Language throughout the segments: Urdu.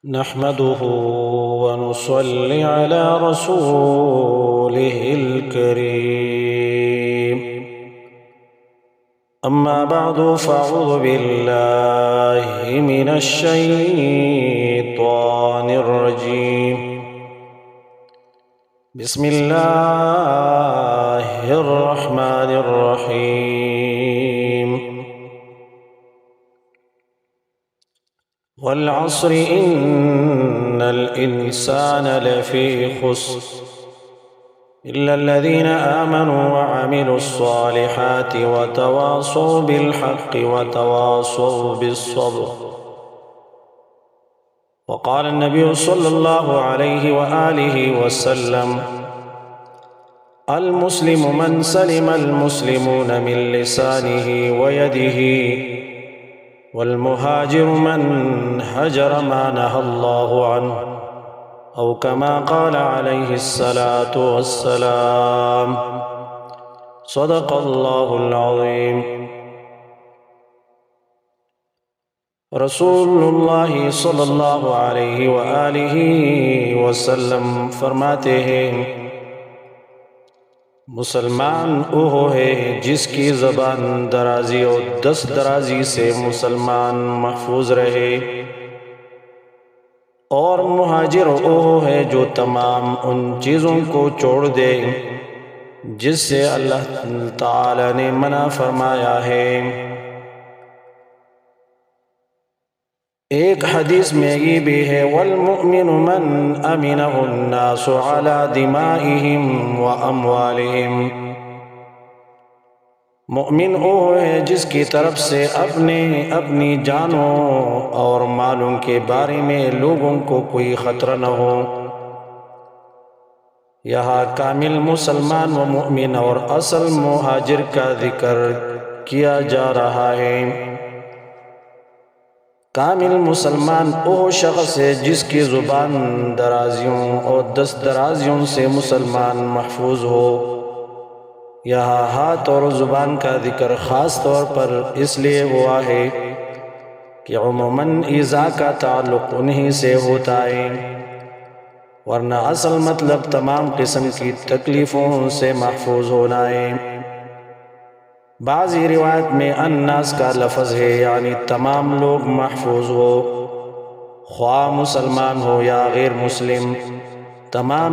نحمده ونصلي على رسوله الكريم. أما بعد فأعوذ بالله من الشيطان الرجيم. بسم الله الرحمن الرحيم. والعصر إن الإنسان لفي خسر إلا الذين آمنوا وعملوا الصالحات وتواصوا بالحق وتواصوا بالصبر. وقال النبي صلى الله عليه وآله وسلم: المسلم من سلم المسلمون من لسانه ويده، والمهاجر من هجر ما نهى الله عنه، أو كما قال عليه الصلاة والسلام. صدق الله العظيم. رسول اللہ صلی اللہ علیہ وآلہ وسلم فرماتے ہیں: مسلمان وہ ہے جس کی زبان درازی اور دست درازی سے مسلمان محفوظ رہے، اور مہاجر وہ ہے جو تمام ان چیزوں کو چھوڑ دے جس سے اللہ تعالی نے منع فرمایا ہے۔ ایک حدیث میں یہ بھی ہے: والمؤمن من امنہ الناس علی دمائہم واموالہم۔ مومن وہ ہے جس کی طرف سے اپنی جانوں اور مالوں کے بارے میں لوگوں کو کوئی خطرہ نہ ہو۔ یہاں کامل مسلمان و مومن اور اصل مہاجر کا ذکر کیا جا رہا ہے۔ کامل مسلمان وہ شخص ہے جس کی زبان درازیوں اور دست درازیوں سے مسلمان محفوظ ہو۔ یہاں ہاتھ اور زبان کا ذکر خاص طور پر اس لیے ہوا ہے کہ عموماً ایذا کا تعلق انہی سے ہوتا ہے، ورنہ اصل مطلب تمام قسم کی تکلیفوں سے محفوظ ہونا ہے۔ بعضی روایت میں الناس کا لفظ ہے، یعنی تمام لوگ محفوظ ہو، خواہ مسلمان ہو یا غیر مسلم۔ تمام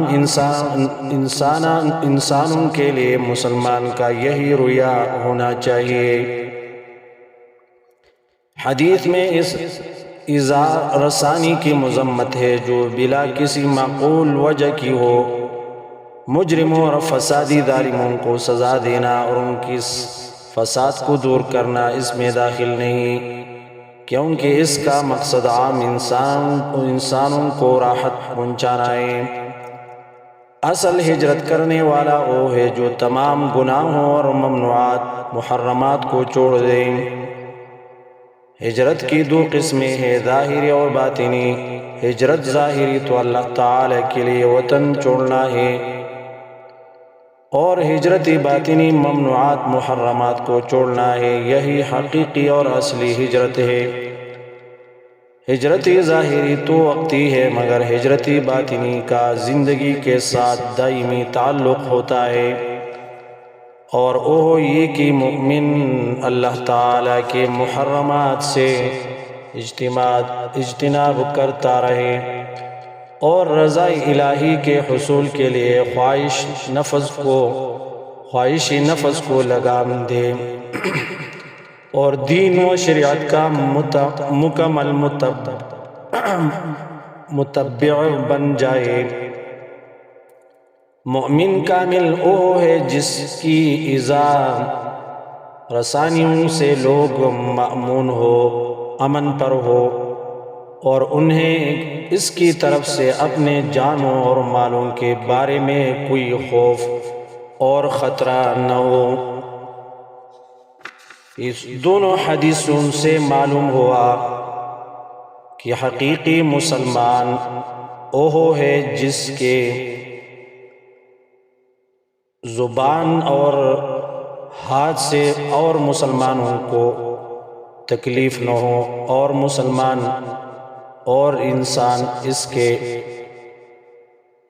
انسانوں کے لیے مسلمان کا یہی رویہ ہونا چاہیے۔ حدیث میں اس ایذا رسانی کی مذمت ہے جو بلا کسی معقول وجہ کی ہو۔ مجرموں اور فسادی ظالموں کو سزا دینا اور ان کی فساد کو دور کرنا اس میں داخل نہیں، کیونکہ اس کا مقصد عام انسانوں کو راحت پہنچانا ہے۔ اصل ہجرت کرنے والا وہ ہے جو تمام گناہوں اور ممنوعات محرمات کو چھوڑ دے۔ ہجرت کی دو قسمیں ہیں، ظاہری اور باطنی۔ ہجرت ظاہری تو اللہ تعالی کے لیے وطن چھوڑنا ہے، اور ہجرت باطنی ممنوعات محرمات کو چھوڑنا ہے۔ یہی حقیقی اور اصلی ہجرت ہے۔ ہجرت ظاہری تو وقتی ہے، مگر ہجرت باطنی کا زندگی کے ساتھ دائمی تعلق ہوتا ہے، اور وہ یہ کہ مومن اللہ تعالی کے محرمات سے اجتناب کرتا رہے اور رضا الہی کے حصول کے لیے خواہش نفس کو لگام دے اور دین و شریعت کا مکمل متبع بن جائے۔ مومن کامل وہ ہے جس کی ایذا رسانیوں سے لوگ مأمون ہو، امن پر ہو، اور انہیں اس کی طرف سے اپنے جانوں اور مالوں کے بارے میں کوئی خوف اور خطرہ نہ ہو۔ اس دونوں حدیثوں سے معلوم ہوا کہ حقیقی مسلمان وہ ہے جس کے زبان اور ہاتھ سے اور مسلمانوں کو تکلیف نہ ہو، اور مسلمان اور انسان اس کے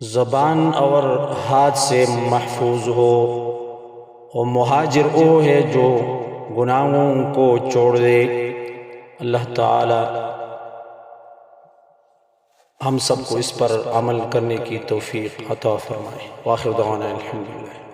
زبان اور ہاتھ سے محفوظ ہو، اور مہاجر وہ ہے جو گناہوں کو چھوڑ دے۔ اللہ تعالی ہم سب کو اس پر عمل کرنے کی توفیق عطا فرمائے۔ وآخر دعوانا الحمدللہ۔